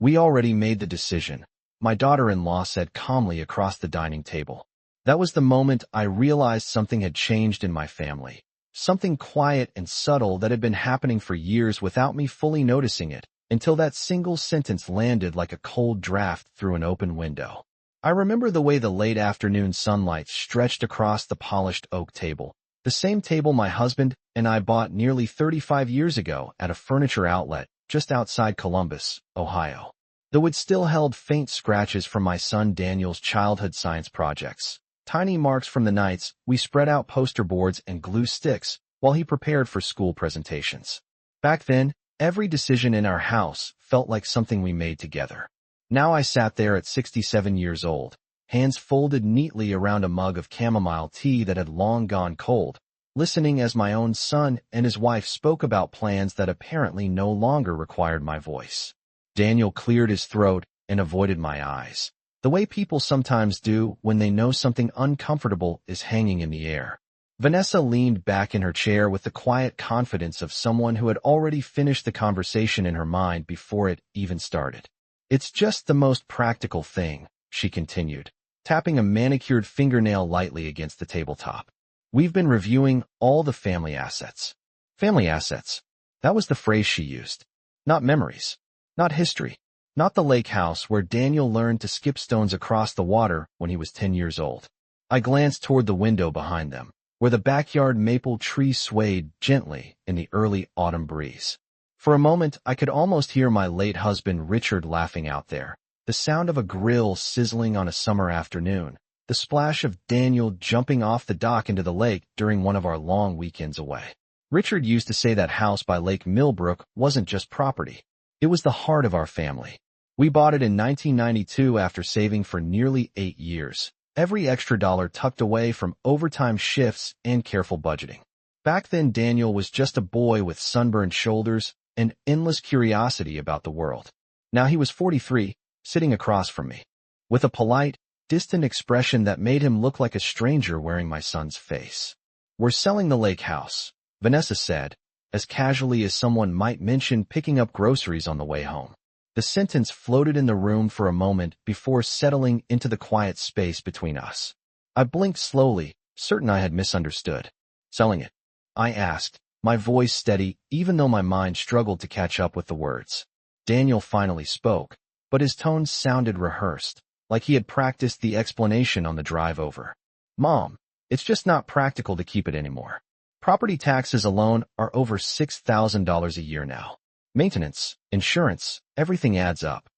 "We already made the decision," my daughter-in-law said calmly across the dining table. That was the moment I realized something had changed in my family. Something quiet and subtle that had been happening for years without me fully noticing it, until that single sentence landed like a cold draft through an open window. I remember the way the late afternoon sunlight stretched across the polished oak table, the same table my husband and I bought nearly 35 years ago at a furniture outlet just outside Columbus, Ohio. The wood still held faint scratches from my son Daniel's childhood science projects, tiny marks from the nights we spread out poster boards and glue sticks while he prepared for school presentations. Back then, every decision in our house felt like something we made together. Now I sat there at 67 years old, hands folded neatly around a mug of chamomile tea that had long gone cold, listening as my own son and his wife spoke about plans that apparently no longer required my voice. Daniel cleared his throat and avoided my eyes, the way people sometimes do when they know something uncomfortable is hanging in the air. Vanessa leaned back in her chair with the quiet confidence of someone who had already finished the conversation in her mind before it even started. "It's just the most practical thing," she continued, tapping a manicured fingernail lightly against the tabletop. "We've been reviewing all the family assets." Family assets. That was the phrase she used. Not memories. Not history. Not the lake house where Daniel learned to skip stones across the water when he was 10 years old. I glanced toward the window behind them, where the backyard maple tree swayed gently in the early autumn breeze. For a moment, I could almost hear my late husband Richard laughing out there, the sound of a grill sizzling on a summer afternoon, the splash of Daniel jumping off the dock into the lake during one of our long weekends away. Richard used to say that house by Lake Millbrook wasn't just property. It was the heart of our family. We bought it in 1992 after saving for nearly 8 years, every extra dollar tucked away from overtime shifts and careful budgeting. Back then, Daniel was just a boy with sunburned shoulders and endless curiosity about the world. Now he was 43, sitting across from me, with a polite, distant expression that made him look like a stranger wearing my son's face. "We're selling the lake house," Vanessa said, as casually as someone might mention picking up groceries on the way home. The sentence floated in the room for a moment before settling into the quiet space between us. I blinked slowly, certain I had misunderstood. "Selling it?" I asked, my voice steady even though my mind struggled to catch up with the words. Daniel finally spoke, but his tone sounded rehearsed, like he had practiced the explanation on the drive over. "Mom, it's just not practical to keep it anymore. Property taxes alone are over $6,000 a year now. Maintenance, insurance, everything adds up."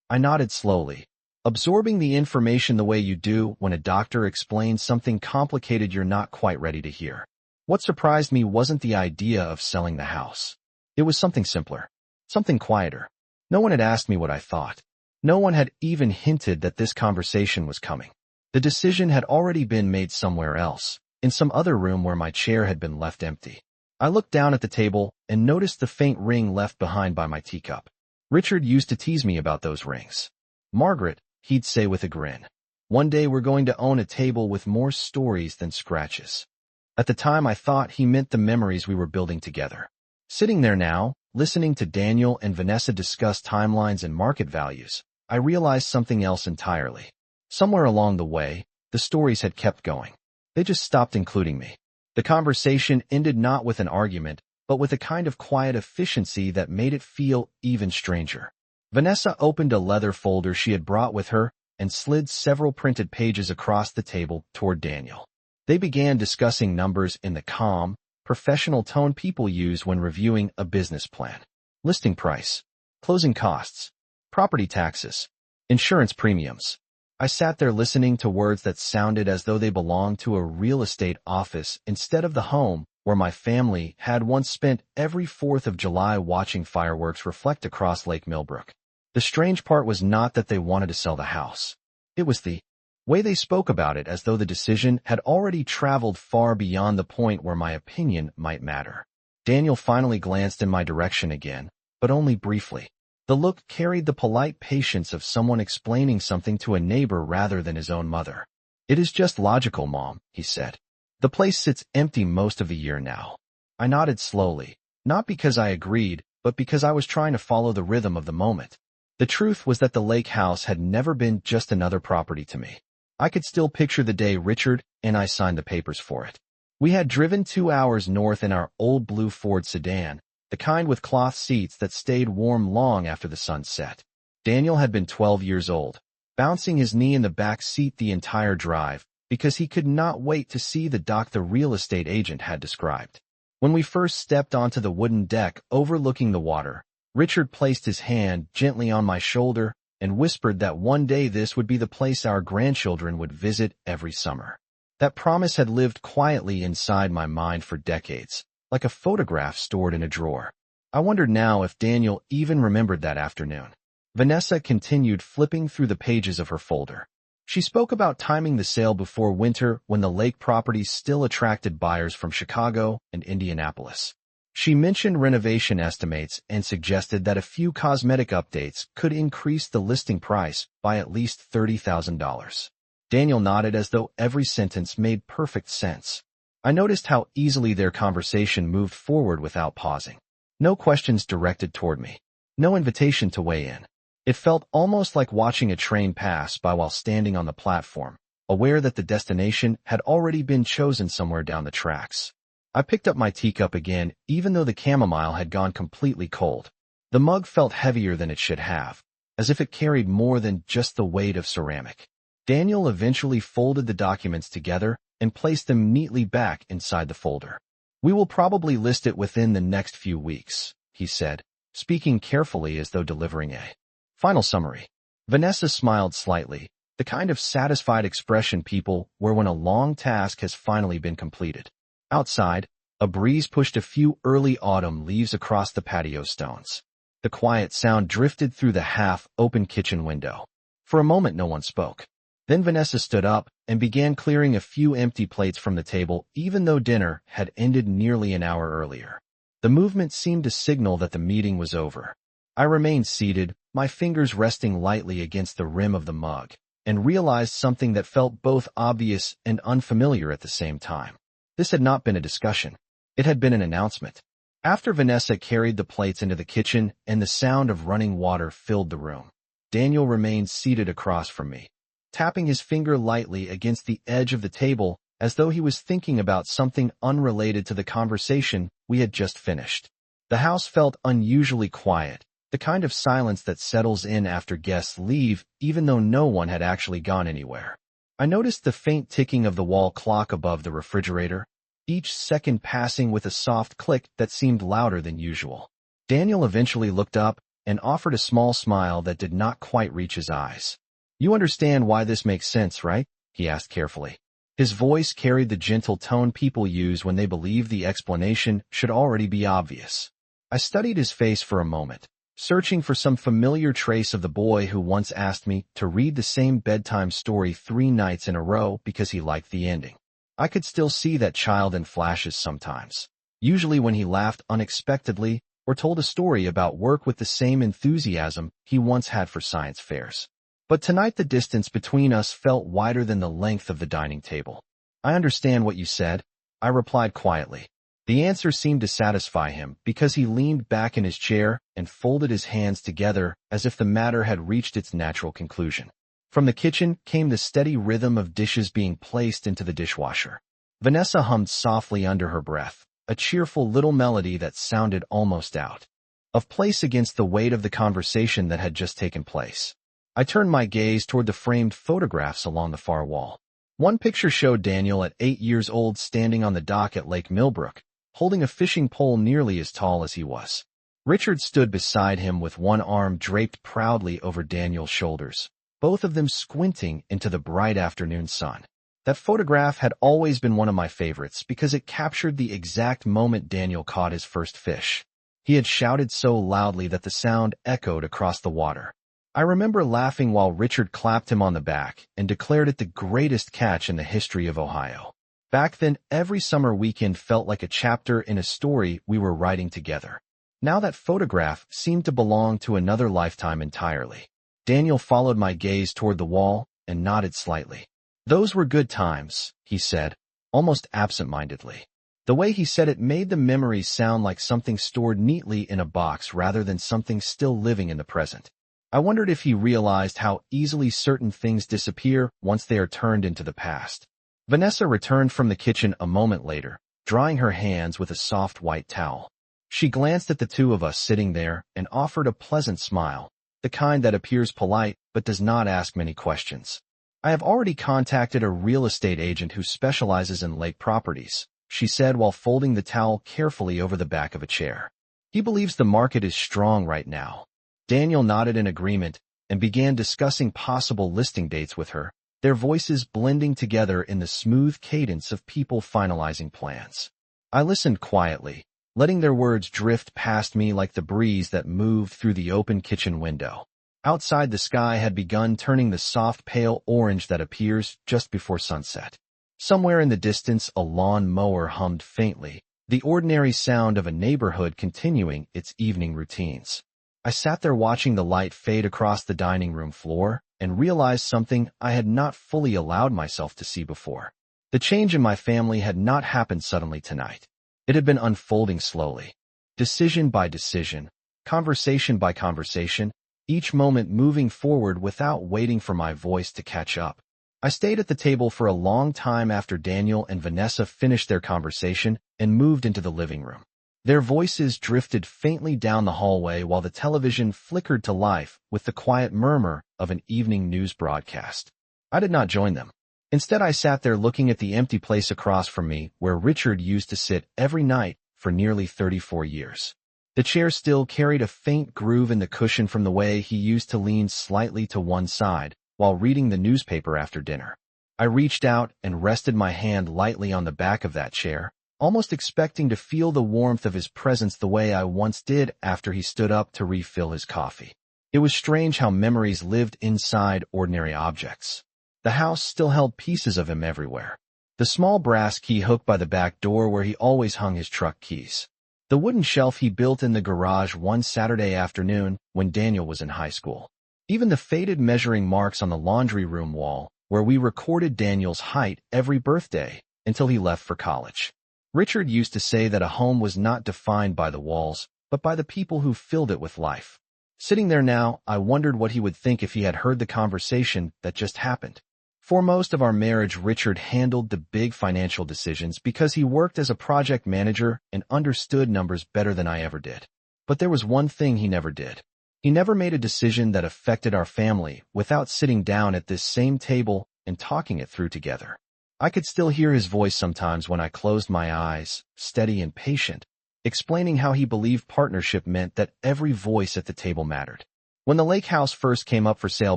I nodded slowly, absorbing the information the way you do when a doctor explains something complicated you're not quite ready to hear. What surprised me wasn't the idea of selling the house. It was something simpler, something quieter. No one had asked me what I thought. No one had even hinted that this conversation was coming. The decision had already been made somewhere else, in some other room where my chair had been left empty. I looked down at the table and noticed the faint ring left behind by my teacup. Richard used to tease me about those rings. "Margaret," he'd say with a grin, "one day we're going to own a table with more stories than scratches." At the time, I thought he meant the memories we were building together. Sitting there now, listening to Daniel and Vanessa discuss timelines and market values, I realized something else entirely. Somewhere along the way, the stories had kept going. They just stopped including me. The conversation ended not with an argument, but with a kind of quiet efficiency that made it feel even stranger. Vanessa opened a leather folder she had brought with her and slid several printed pages across the table toward Daniel. They began discussing numbers in the calm, professional tone people use when reviewing a business plan. Listing price, closing costs, property taxes, insurance premiums. I sat there listening to words that sounded as though they belonged to a real estate office instead of the home where my family had once spent every 4th of July watching fireworks reflect across Lake Millbrook. The strange part was not that they wanted to sell the house. It was the way they spoke about it, as though the decision had already traveled far beyond the point where my opinion might matter. Daniel finally glanced in my direction again, but only briefly. The look carried the polite patience of someone explaining something to a neighbor rather than his own mother. "It is just logical, Mom," he said. "The place sits empty most of the year now." I nodded slowly, not because I agreed, but because I was trying to follow the rhythm of the moment. The truth was that the lake house had never been just another property to me. I could still picture the day Richard and I signed the papers for it. We had driven 2 hours north in our old blue Ford sedan, the kind with cloth seats that stayed warm long after the sun set. Daniel had been 12 years old, bouncing his knee in the back seat the entire drive, because he could not wait to see the dock the real estate agent had described. When we first stepped onto the wooden deck overlooking the water, Richard placed his hand gently on my shoulder and whispered that one day this would be the place our grandchildren would visit every summer. That promise had lived quietly inside my mind for decades, like a photograph stored in a drawer. I wondered now if Daniel even remembered that afternoon. Vanessa continued flipping through the pages of her folder. She spoke about timing the sale before winter when the lake property still attracted buyers from Chicago and Indianapolis. She mentioned renovation estimates and suggested that a few cosmetic updates could increase the listing price by at least $30,000. Daniel nodded as though every sentence made perfect sense. I noticed how easily their conversation moved forward without pausing. No questions directed toward me. No invitation to weigh in. It felt almost like watching a train pass by while standing on the platform, aware that the destination had already been chosen somewhere down the tracks. I picked up my teacup again, even though the chamomile had gone completely cold. The mug felt heavier than it should have, as if it carried more than just the weight of ceramic. Daniel eventually folded the documents together and placed them neatly back inside the folder. "We will probably list it within the next few weeks," he said, speaking carefully as though delivering a final summary. Vanessa smiled slightly, the kind of satisfied expression people wear when a long task has finally been completed. Outside, a breeze pushed a few early autumn leaves across the patio stones. The quiet sound drifted through the half-open kitchen window. For a moment no one spoke. Then Vanessa stood up and began clearing a few empty plates from the table, even though dinner had ended nearly an hour earlier. The movement seemed to signal that the meeting was over. I remained seated, my fingers resting lightly against the rim of the mug, and realized something that felt both obvious and unfamiliar at the same time. This had not been a discussion. It had been an announcement. After Vanessa carried the plates into the kitchen and the sound of running water filled the room, Daniel remained seated across from me, tapping his finger lightly against the edge of the table as though he was thinking about something unrelated to the conversation we had just finished. The house felt unusually quiet, the kind of silence that settles in after guests leave even though no one had actually gone anywhere. I noticed the faint ticking of the wall clock above the refrigerator, each second passing with a soft click that seemed louder than usual. Daniel eventually looked up and offered a small smile that did not quite reach his eyes. "You understand why this makes sense, right?" he asked carefully. His voice carried the gentle tone people use when they believe the explanation should already be obvious. I studied his face for a moment, searching for some familiar trace of the boy who once asked me to read the same bedtime story 3 nights in a row because he liked the ending. I could still see that child in flashes sometimes, usually when he laughed unexpectedly or told a story about work with the same enthusiasm he once had for science fairs. But tonight the distance between us felt wider than the length of the dining table. "I understand what you said," I replied quietly. The answer seemed to satisfy him because he leaned back in his chair and folded his hands together as if the matter had reached its natural conclusion. From the kitchen came the steady rhythm of dishes being placed into the dishwasher. Vanessa hummed softly under her breath, a cheerful little melody that sounded almost out of place against the weight of the conversation that had just taken place. I turned my gaze toward the framed photographs along the far wall. One picture showed Daniel at 8 years old standing on the dock at Lake Millbrook, holding a fishing pole nearly as tall as he was. Richard stood beside him with one arm draped proudly over Daniel's shoulders, both of them squinting into the bright afternoon sun. That photograph had always been one of my favorites because it captured the exact moment Daniel caught his first fish. He had shouted so loudly that the sound echoed across the water. I remember laughing while Richard clapped him on the back and declared it the greatest catch in the history of Ohio. Back then, every summer weekend felt like a chapter in a story we were writing together. Now that photograph seemed to belong to another lifetime entirely. Daniel followed my gaze toward the wall and nodded slightly. "Those were good times," he said, almost absent-mindedly. The way he said it made the memories sound like something stored neatly in a box rather than something still living in the present. I wondered if he realized how easily certain things disappear once they are turned into the past. Vanessa returned from the kitchen a moment later, drying her hands with a soft white towel. She glanced at the two of us sitting there and offered a pleasant smile, the kind that appears polite but does not ask many questions. I have already contacted a real estate agent who specializes in lake properties, she said while folding the towel carefully over the back of a chair. He believes the market is strong right now. Daniel nodded in agreement and began discussing possible listing dates with her, their voices blending together in the smooth cadence of people finalizing plans. I listened quietly, letting their words drift past me like the breeze that moved through the open kitchen window. Outside, the sky had begun turning the soft pale orange that appears just before sunset. Somewhere in the distance, a lawn mower hummed faintly, the ordinary sound of a neighborhood continuing its evening routines. I sat there watching the light fade across the dining room floor and realized something I had not fully allowed myself to see before. The change in my family had not happened suddenly tonight. It had been unfolding slowly, decision by decision, conversation by conversation, each moment moving forward without waiting for my voice to catch up. I stayed at the table for a long time after Daniel and Vanessa finished their conversation and moved into the living room. Their voices drifted faintly down the hallway while the television flickered to life with the quiet murmur of an evening news broadcast. I did not join them. Instead, I sat there looking at the empty place across from me where Richard used to sit every night for nearly 34 years. The chair still carried a faint groove in the cushion from the way he used to lean slightly to one side while reading the newspaper after dinner. I reached out and rested my hand lightly on the back of that chair, almost expecting to feel the warmth of his presence the way I once did after he stood up to refill his coffee. It was strange how memories lived inside ordinary objects. The house still held pieces of him everywhere. The small brass key hook by the back door where he always hung his truck keys. The wooden shelf he built in the garage one Saturday afternoon when Daniel was in high school. Even the faded measuring marks on the laundry room wall where we recorded Daniel's height every birthday until he left for college. Richard used to say that a home was not defined by the walls, but by the people who filled it with life. Sitting there now, I wondered what he would think if he had heard the conversation that just happened. For most of our marriage, Richard handled the big financial decisions because he worked as a project manager and understood numbers better than I ever did. But there was one thing he never did. He never made a decision that affected our family without sitting down at this same table and talking it through together. I could still hear his voice sometimes when I closed my eyes, steady and patient, explaining how he believed partnership meant that every voice at the table mattered. When the lake house first came up for sale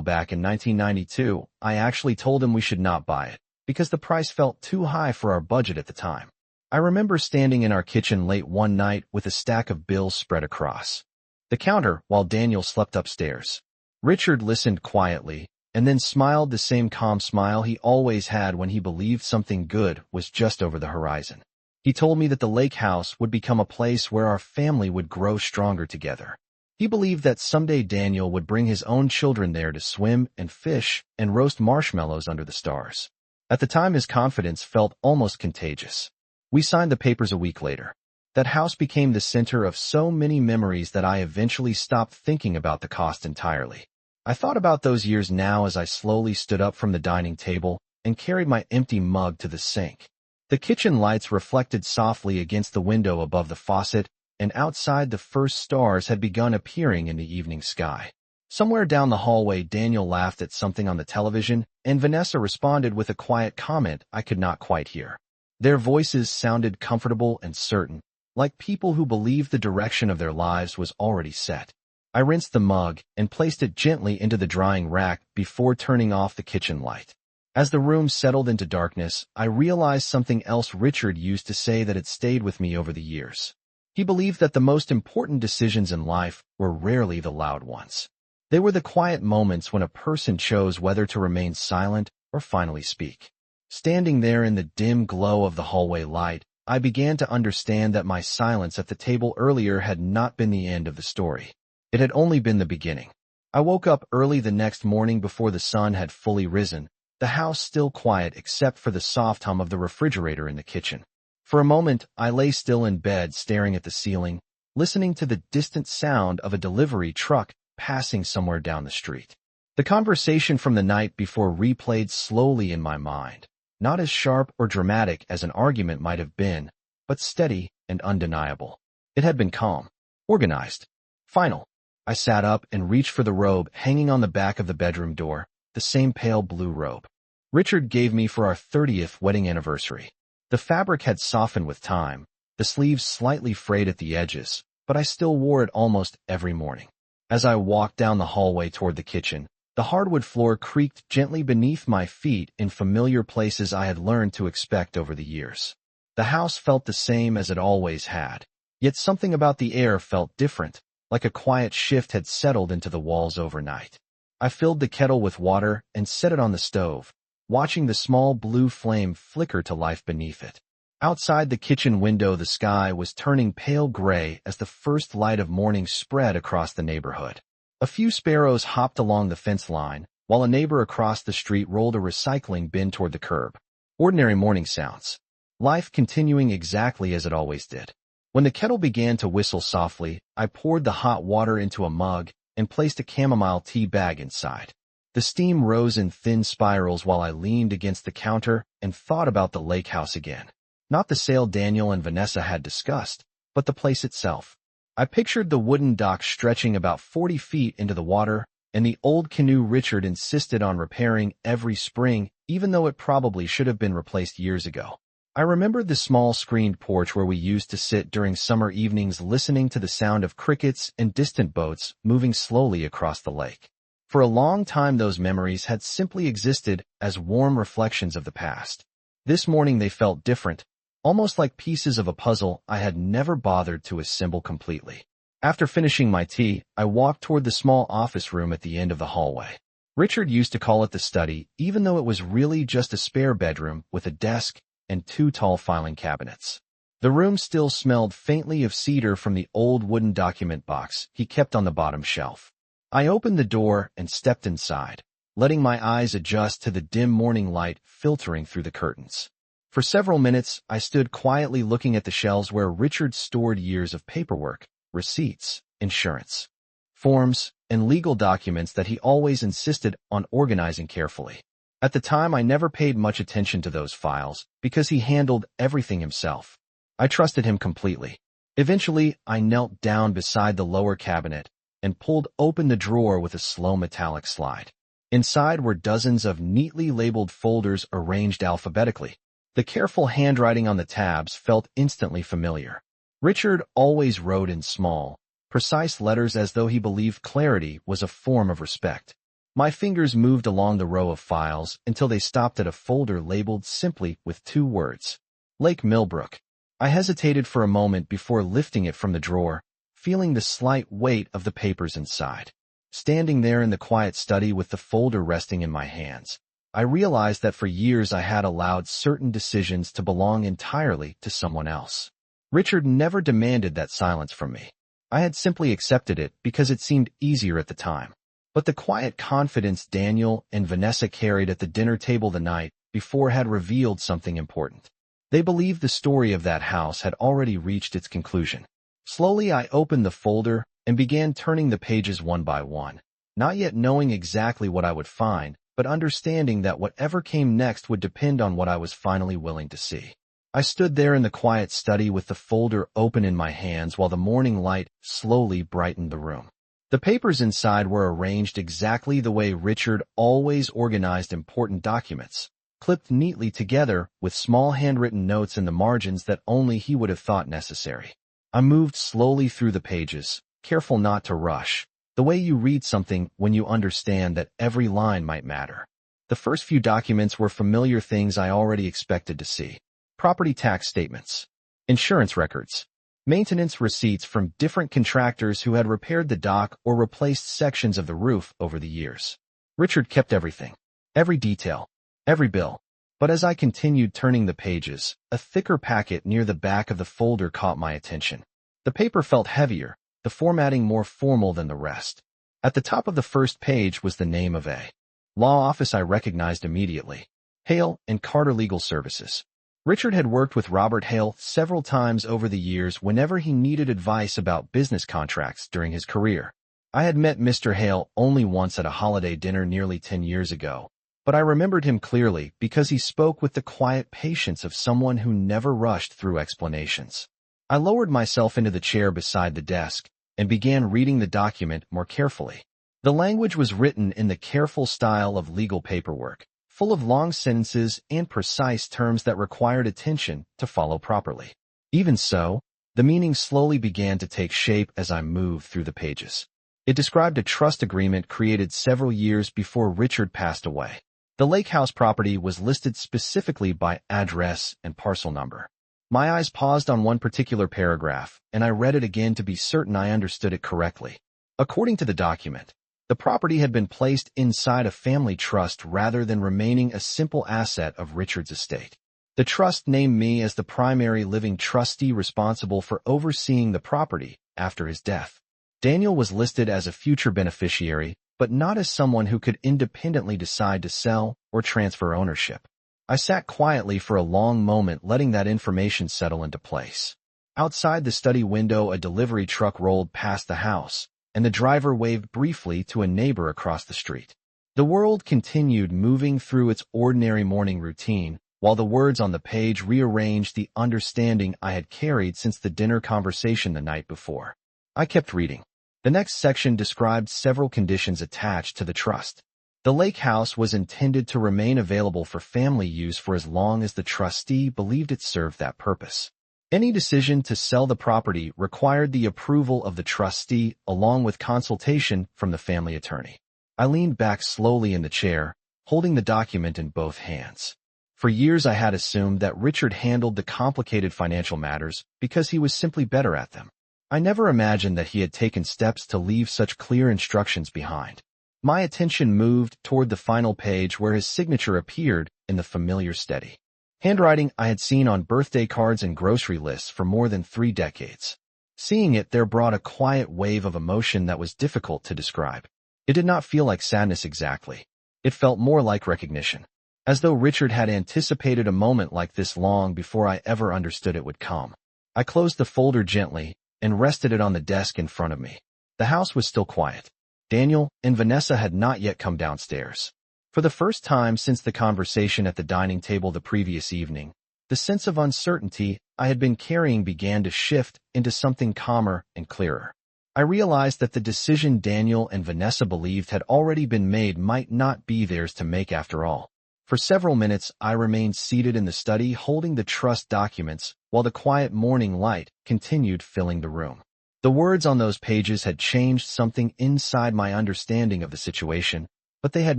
back in 1992, I actually told him we should not buy it, because the price felt too high for our budget at the time. I remember standing in our kitchen late one night with a stack of bills spread across the counter while Daniel slept upstairs. Richard listened quietly, and then smiled the same calm smile he always had when he believed something good was just over the horizon. He told me that the lake house would become a place where our family would grow stronger together. He believed that someday Daniel would bring his own children there to swim and fish and roast marshmallows under the stars. At the time, his confidence felt almost contagious. We signed the papers a week later. That house became the center of so many memories that I eventually stopped thinking about the cost entirely. I thought about those years now as I slowly stood up from the dining table and carried my empty mug to the sink. The kitchen lights reflected softly against the window above the faucet, and outside the first stars had begun appearing in the evening sky. Somewhere down the hallway, Daniel laughed at something on the television, and Vanessa responded with a quiet comment I could not quite hear. Their voices sounded comfortable and certain, like people who believed the direction of their lives was already set. I rinsed the mug and placed it gently into the drying rack before turning off the kitchen light. As the room settled into darkness, I realized something else Richard used to say that had stayed with me over the years. He believed that the most important decisions in life were rarely the loud ones. They were the quiet moments when a person chose whether to remain silent or finally speak. Standing there in the dim glow of the hallway light, I began to understand that my silence at the table earlier had not been the end of the story. It had only been the beginning. I woke up early the next morning before the sun had fully risen, the house still quiet except for the soft hum of the refrigerator in the kitchen. For a moment, I lay still in bed staring at the ceiling, listening to the distant sound of a delivery truck passing somewhere down the street. The conversation from the night before replayed slowly in my mind, not as sharp or dramatic as an argument might have been, but steady and undeniable. It had been calm, organized, final. I sat up and reached for the robe hanging on the back of the bedroom door, the same pale blue robe Richard gave me for our 30th wedding anniversary. The fabric had softened with time, the sleeves slightly frayed at the edges, but I still wore it almost every morning. As I walked down the hallway toward the kitchen, the hardwood floor creaked gently beneath my feet in familiar places I had learned to expect over the years. The house felt the same as it always had, yet something about the air felt different, like a quiet shift had settled into the walls overnight. I filled the kettle with water and set it on the stove, watching the small blue flame flicker to life beneath it. Outside the kitchen window, the sky was turning pale gray as the first light of morning spread across the neighborhood. A few sparrows hopped along the fence line, while a neighbor across the street rolled a recycling bin toward the curb. Ordinary morning sounds. Life continuing exactly as it always did. When the kettle began to whistle softly, I poured the hot water into a mug and placed a chamomile tea bag inside. The steam rose in thin spirals while I leaned against the counter and thought about the lake house again. Not the sale Daniel and Vanessa had discussed, but the place itself. I pictured the wooden dock stretching about 40 feet into the water, and the old canoe Richard insisted on repairing every spring, even though it probably should have been replaced years ago. I remembered the small screened porch where we used to sit during summer evenings listening to the sound of crickets and distant boats moving slowly across the lake. For a long time those memories had simply existed as warm reflections of the past. This morning they felt different, almost like pieces of a puzzle I had never bothered to assemble completely. After finishing my tea, I walked toward the small office room at the end of the hallway. Richard used to call it the study, even though it was really just a spare bedroom with a desk and 2 tall filing cabinets. The room still smelled faintly of cedar from the old wooden document box he kept on the bottom shelf. I opened the door and stepped inside, letting my eyes adjust to the dim morning light filtering through the curtains. For several minutes, I stood quietly looking at the shelves where Richard stored years of paperwork, receipts, insurance, forms, and legal documents that he always insisted on organizing carefully. At the time, I never paid much attention to those files because he handled everything himself. I trusted him completely. Eventually, I knelt down beside the lower cabinet and pulled open the drawer with a slow metallic slide. Inside were dozens of neatly labeled folders arranged alphabetically. The careful handwriting on the tabs felt instantly familiar. Richard always wrote in small, precise letters as though he believed clarity was a form of respect. My fingers moved along the row of files until they stopped at a folder labeled simply with 2 words, Lake Millbrook. I hesitated for a moment before lifting it from the drawer, feeling the slight weight of the papers inside. Standing there in the quiet study with the folder resting in my hands, I realized that for years I had allowed certain decisions to belong entirely to someone else. Richard never demanded that silence from me. I had simply accepted it because it seemed easier at the time. But the quiet confidence Daniel and Vanessa carried at the dinner table the night before had revealed something important. They believed the story of that house had already reached its conclusion. Slowly I opened the folder and began turning the pages one by one, not yet knowing exactly what I would find, but understanding that whatever came next would depend on what I was finally willing to see. I stood there in the quiet study with the folder open in my hands while the morning light slowly brightened the room. The papers inside were arranged exactly the way Richard always organized important documents, clipped neatly together with small handwritten notes in the margins that only he would have thought necessary. I moved slowly through the pages, careful not to rush, the way you read something when you understand that every line might matter. The first few documents were familiar things I already expected to see. Property tax statements, insurance records, maintenance receipts from different contractors who had repaired the dock or replaced sections of the roof over the years. Richard kept everything, every detail, every bill. But as I continued turning the pages, a thicker packet near the back of the folder caught my attention. The paper felt heavier, the formatting more formal than the rest. At the top of the first page was the name of a law office I recognized immediately, Hale and Carter Legal Services. Richard had worked with Robert Hale several times over the years whenever he needed advice about business contracts during his career. I had met Mr. Hale only once at a holiday dinner nearly 10 years ago, but I remembered him clearly because he spoke with the quiet patience of someone who never rushed through explanations. I lowered myself into the chair beside the desk and began reading the document more carefully. The language was written in the careful style of legal paperwork, full of long sentences and precise terms that required attention to follow properly. Even so, the meaning slowly began to take shape as I moved through the pages. It described a trust agreement created several years before Richard passed away. The lake house property was listed specifically by address and parcel number. My eyes paused on one particular paragraph, and I read it again to be certain I understood it correctly. According to the document, the property had been placed inside a family trust rather than remaining a simple asset of Richard's estate. The trust named me as the primary living trustee responsible for overseeing the property after his death. Daniel was listed as a future beneficiary, but not as someone who could independently decide to sell or transfer ownership. I sat quietly for a long moment, letting that information settle into place. Outside the study window, a delivery truck rolled past the house, and the driver waved briefly to a neighbor across the street. The world continued moving through its ordinary morning routine, while the words on the page rearranged the understanding I had carried since the dinner conversation the night before. I kept reading. The next section described several conditions attached to the trust. The lake house was intended to remain available for family use for as long as the trustee believed it served that purpose. Any decision to sell the property required the approval of the trustee along with consultation from the family attorney. I leaned back slowly in the chair, holding the document in both hands. For years I had assumed that Richard handled the complicated financial matters because he was simply better at them. I never imagined that he had taken steps to leave such clear instructions behind. My attention moved toward the final page where his signature appeared in the familiar steady handwriting I had seen on birthday cards and grocery lists for more than 3 decades. Seeing it there brought a quiet wave of emotion that was difficult to describe. It did not feel like sadness exactly. It felt more like recognition, as though Richard had anticipated a moment like this long before I ever understood it would come. I closed the folder gently and rested it on the desk in front of me. The house was still quiet. Daniel and Vanessa had not yet come downstairs. For the first time since the conversation at the dining table the previous evening, the sense of uncertainty I had been carrying began to shift into something calmer and clearer. I realized that the decision Daniel and Vanessa believed had already been made might not be theirs to make after all. For several minutes, I remained seated in the study holding the trust documents while the quiet morning light continued filling the room. The words on those pages had changed something inside my understanding of the situation, but they had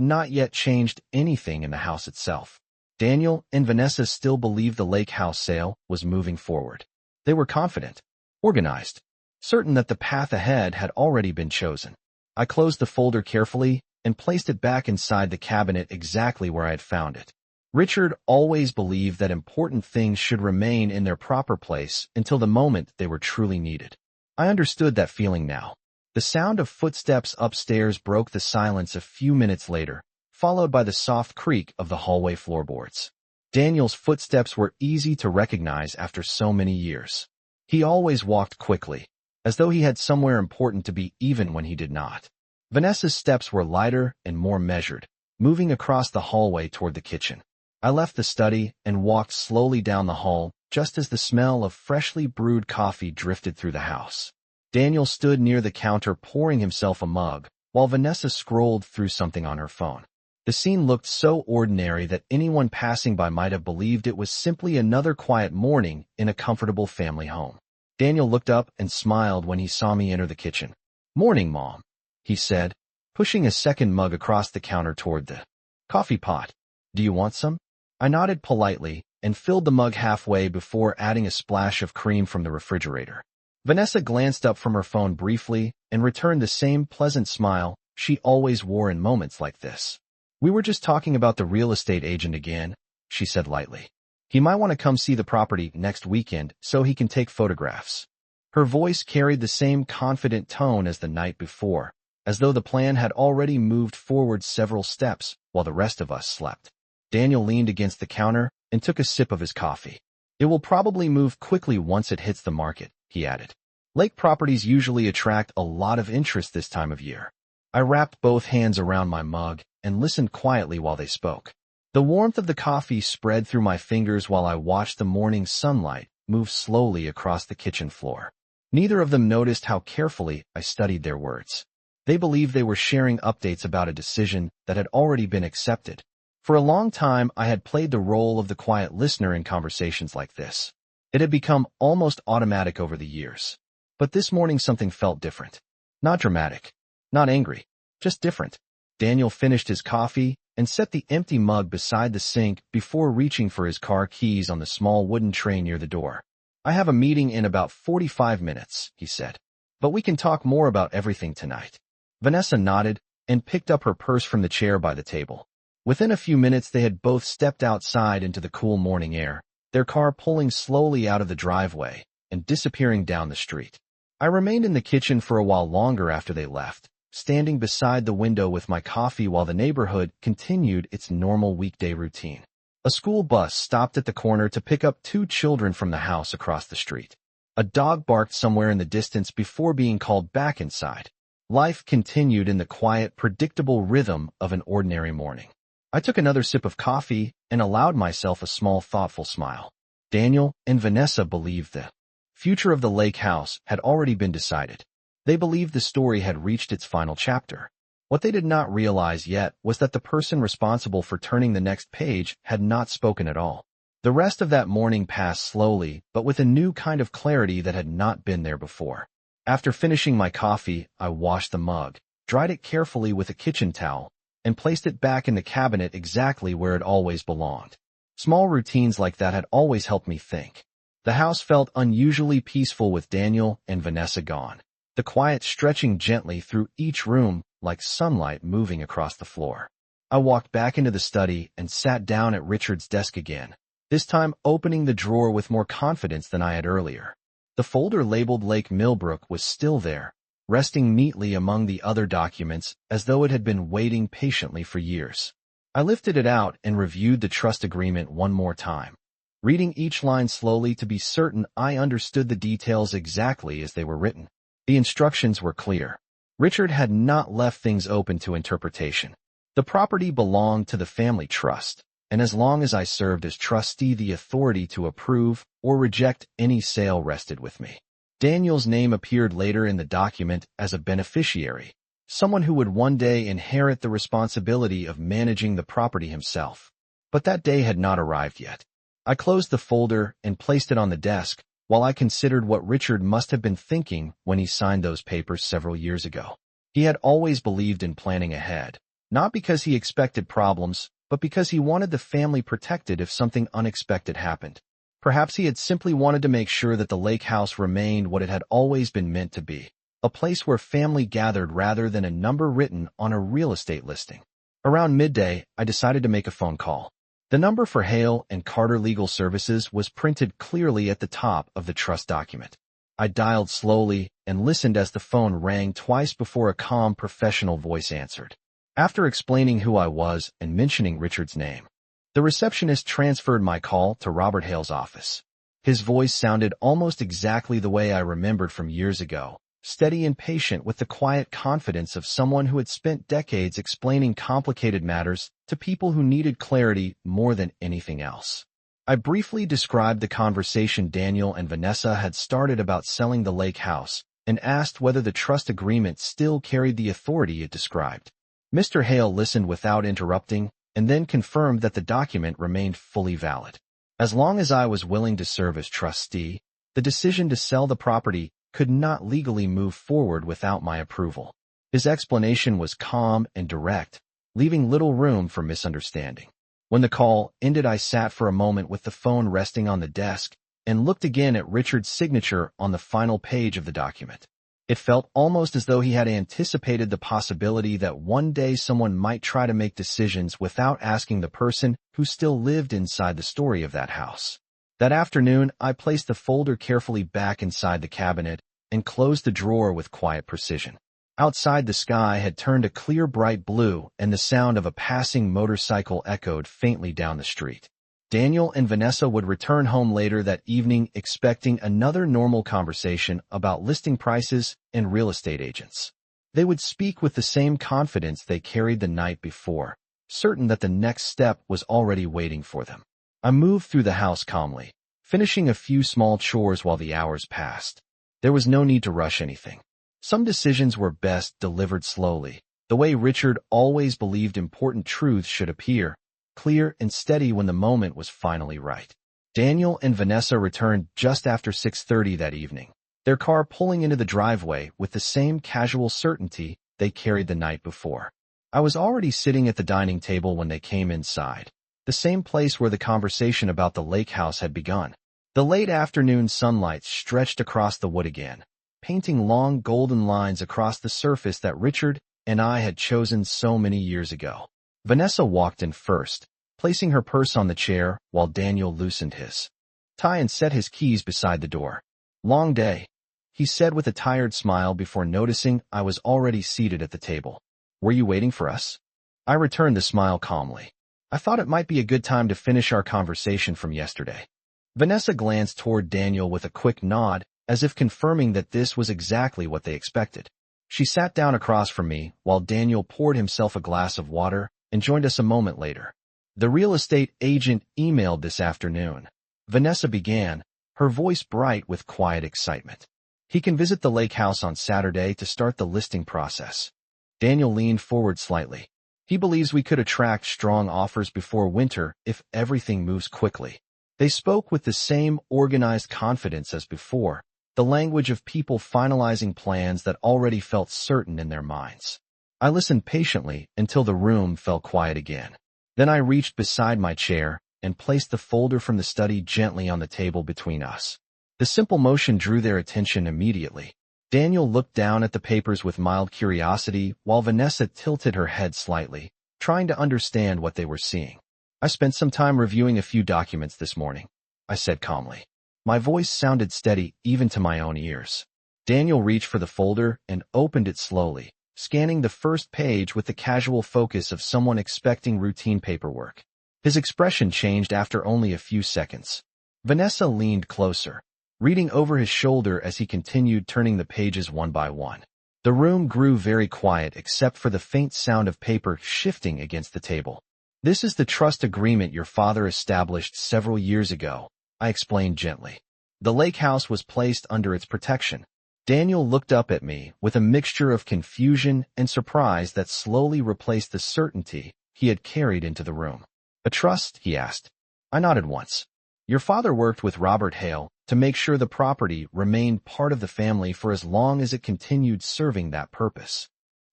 not yet changed anything in the house itself. Daniel and Vanessa still believed the lake house sale was moving forward. They were confident, organized, certain that the path ahead had already been chosen. I closed the folder carefully and placed it back inside the cabinet exactly where I had found it. Richard always believed that important things should remain in their proper place until the moment they were truly needed. I understood that feeling now. The sound of footsteps upstairs broke the silence a few minutes later, followed by the soft creak of the hallway floorboards. Daniel's footsteps were easy to recognize after so many years. He always walked quickly, as though he had somewhere important to be even when he did not. Vanessa's steps were lighter and more measured, moving across the hallway toward the kitchen. I left the study and walked slowly down the hall, just as the smell of freshly brewed coffee drifted through the house. Daniel stood near the counter pouring himself a mug, while Vanessa scrolled through something on her phone. The scene looked so ordinary that anyone passing by might have believed it was simply another quiet morning in a comfortable family home. Daniel looked up and smiled when he saw me enter the kitchen. "Morning, Mom," he said, pushing a second mug across the counter toward the coffee pot. "Do you want some?" I nodded politely and filled the mug halfway before adding a splash of cream from the refrigerator. Vanessa glanced up from her phone briefly and returned the same pleasant smile she always wore in moments like this. "We were just talking about the real estate agent again," she said lightly. "He might want to come see the property next weekend so he can take photographs." Her voice carried the same confident tone as the night before, as though the plan had already moved forward several steps while the rest of us slept. Daniel leaned against the counter and took a sip of his coffee. "It will probably move quickly once it hits the market," he added. Lake properties usually attract a lot of interest this time of year. I wrapped both hands around my mug and listened quietly while they spoke. The warmth of the coffee spread through my fingers while I watched the morning sunlight move slowly across the kitchen floor. Neither of them noticed how carefully I studied their words. They believed they were sharing updates about a decision that had already been accepted. For a long time, I had played the role of the quiet listener in conversations like this. It had become almost automatic over the years. But this morning something felt different. Not dramatic. Not angry. Just different. Daniel finished his coffee and set the empty mug beside the sink before reaching for his car keys on the small wooden tray near the door. "I have a meeting in about 45 minutes, he said. "But we can talk more about everything tonight." Vanessa nodded and picked up her purse from the chair by the table. Within a few minutes they had both stepped outside into the cool morning air, their car pulling slowly out of the driveway and disappearing down the street. I remained in the kitchen for a while longer after they left, standing beside the window with my coffee while the neighborhood continued its normal weekday routine. A school bus stopped at the corner to pick up 2 children from the house across the street. A dog barked somewhere in the distance before being called back inside. Life continued in the quiet, predictable rhythm of an ordinary morning. I took another sip of coffee and allowed myself a small, thoughtful smile. Daniel and Vanessa believed the future of the lake house had already been decided. They believed the story had reached its final chapter. What they did not realize yet was that the person responsible for turning the next page had not spoken at all. The rest of that morning passed slowly, but with a new kind of clarity that had not been there before. After finishing my coffee, I washed the mug, dried it carefully with a kitchen towel, and placed it back in the cabinet exactly where it always belonged. Small routines like that had always helped me think. The house felt unusually peaceful with Daniel and Vanessa gone, the quiet stretching gently through each room like sunlight moving across the floor. I walked back into the study and sat down at Richard's desk again, this time opening the drawer with more confidence than I had earlier. The folder labeled Lake Millbrook was still there, resting neatly among the other documents as though it had been waiting patiently for years. I lifted it out and reviewed the trust agreement one more time, reading each line slowly to be certain I understood the details exactly as they were written. The instructions were clear. Richard had not left things open to interpretation. The property belonged to the family trust, and as long as I served as trustee, the authority to approve or reject any sale rested with me. Daniel's name appeared later in the document as a beneficiary, someone who would one day inherit the responsibility of managing the property himself. But that day had not arrived yet. I closed the folder and placed it on the desk while I considered what Richard must have been thinking when he signed those papers several years ago. He had always believed in planning ahead, not because he expected problems, but because he wanted the family protected if something unexpected happened. Perhaps he had simply wanted to make sure that the lake house remained what it had always been meant to be, a place where family gathered rather than a number written on a real estate listing. Around midday, I decided to make a phone call. The number for Hale and Carter Legal Services was printed clearly at the top of the trust document. I dialed slowly and listened as the phone rang twice before a calm, professional voice answered. After explaining who I was and mentioning Richard's name, the receptionist transferred my call to Robert Hale's office. His voice sounded almost exactly the way I remembered from years ago, steady and patient with the quiet confidence of someone who had spent decades explaining complicated matters to people who needed clarity more than anything else. I briefly described the conversation Daniel and Vanessa had started about selling the lake house and asked whether the trust agreement still carried the authority it described. Mr. Hale listened without interrupting and then confirmed that the document remained fully valid. As long as I was willing to serve as trustee, the decision to sell the property could not legally move forward without my approval. His explanation was calm and direct, leaving little room for misunderstanding. When the call ended, I sat for a moment with the phone resting on the desk and looked again at Richard's signature on the final page of the document. It felt almost as though he had anticipated the possibility that one day someone might try to make decisions without asking the person who still lived inside the story of that house. That afternoon, I placed the folder carefully back inside the cabinet and closed the drawer with quiet precision. Outside, the sky had turned a clear, bright blue, and the sound of a passing motorcycle echoed faintly down the street. Daniel and Vanessa would return home later that evening expecting another normal conversation about listing prices and real estate agents. They would speak with the same confidence they carried the night before, certain that the next step was already waiting for them. I moved through the house calmly, finishing a few small chores while the hours passed. There was no need to rush anything. Some decisions were best delivered slowly, the way Richard always believed important truths should appear, clear and steady when the moment was finally right. Daniel and Vanessa returned just after 6:30 that evening, their car pulling into the driveway with the same casual certainty they carried the night before. I was already sitting at the dining table when they came inside, the same place where the conversation about the lake house had begun. The late afternoon sunlight stretched across the wood again, painting long golden lines across the surface that Richard and I had chosen so many years ago. Vanessa walked in first, placing her purse on the chair while Daniel loosened his tie and set his keys beside the door. "Long day," he said with a tired smile before noticing I was already seated at the table. "Were you waiting for us?" I returned the smile calmly. "I thought it might be a good time to finish our conversation from yesterday." Vanessa glanced toward Daniel with a quick nod, as if confirming that this was exactly what they expected. She sat down across from me while Daniel poured himself a glass of water and joined us a moment later. "The real estate agent emailed this afternoon," Vanessa began, her voice bright with quiet excitement. "He can visit the lake house on Saturday to start the listing process." Daniel leaned forward slightly. "He believes we could attract strong offers before winter if everything moves quickly." They spoke with the same organized confidence as before, the language of people finalizing plans that already felt certain in their minds. I listened patiently until the room fell quiet again. Then I reached beside my chair and placed the folder from the study gently on the table between us. The simple motion drew their attention immediately. Daniel looked down at the papers with mild curiosity while Vanessa tilted her head slightly, trying to understand what they were seeing. "I spent some time reviewing a few documents this morning," I said calmly. My voice sounded steady even to my own ears. Daniel reached for the folder and opened it slowly, scanning the first page with the casual focus of someone expecting routine paperwork. His expression changed after only a few seconds. Vanessa leaned closer, reading over his shoulder as he continued turning the pages one by one. The room grew very quiet except for the faint sound of paper shifting against the table. "This is the trust agreement your father established several years ago," I explained gently. "The lake house was placed under its protection." Daniel looked up at me with a mixture of confusion and surprise that slowly replaced the certainty he had carried into the room. "A trust?" he asked. I nodded once. "Your father worked with Robert Hale to make sure the property remained part of the family for as long as it continued serving that purpose."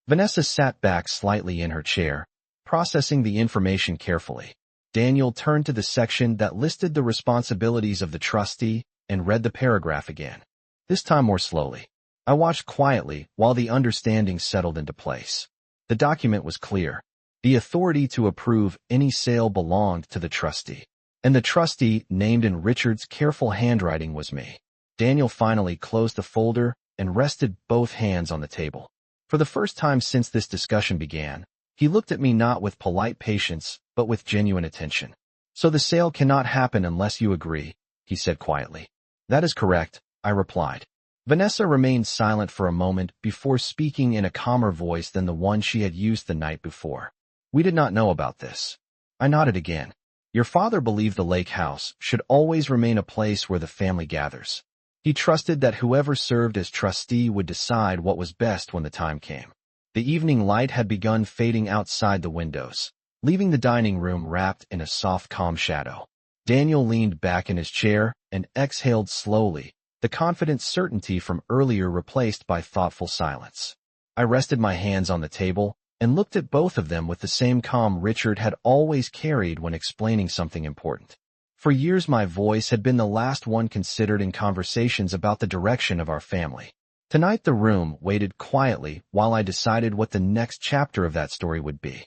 Vanessa sat back slightly in her chair, processing the information carefully. Daniel turned to the section that listed the responsibilities of the trustee and read the paragraph again, this time more slowly. I watched quietly while the understanding settled into place. The document was clear. The authority to approve any sale belonged to the trustee, and the trustee named in Richard's careful handwriting was me. Daniel finally closed the folder and rested both hands on the table. For the first time since this discussion began, he looked at me not with polite patience, but with genuine attention. "So the sale cannot happen unless you agree," he said quietly. "That is correct," I replied. Vanessa remained silent for a moment before speaking in a calmer voice than the one she had used the night before. "We did not know about this." I nodded again. "Your father believed the lake house should always remain a place where the family gathers. He trusted that whoever served as trustee would decide what was best when the time came." The evening light had begun fading outside the windows, leaving the dining room wrapped in a soft, calm shadow. Daniel leaned back in his chair and exhaled slowly, the confident certainty from earlier replaced by thoughtful silence. I rested my hands on the table and looked at both of them with the same calm Richard had always carried when explaining something important. For years my voice had been the last one considered in conversations about the direction of our family. Tonight the room waited quietly while I decided what the next chapter of that story would be.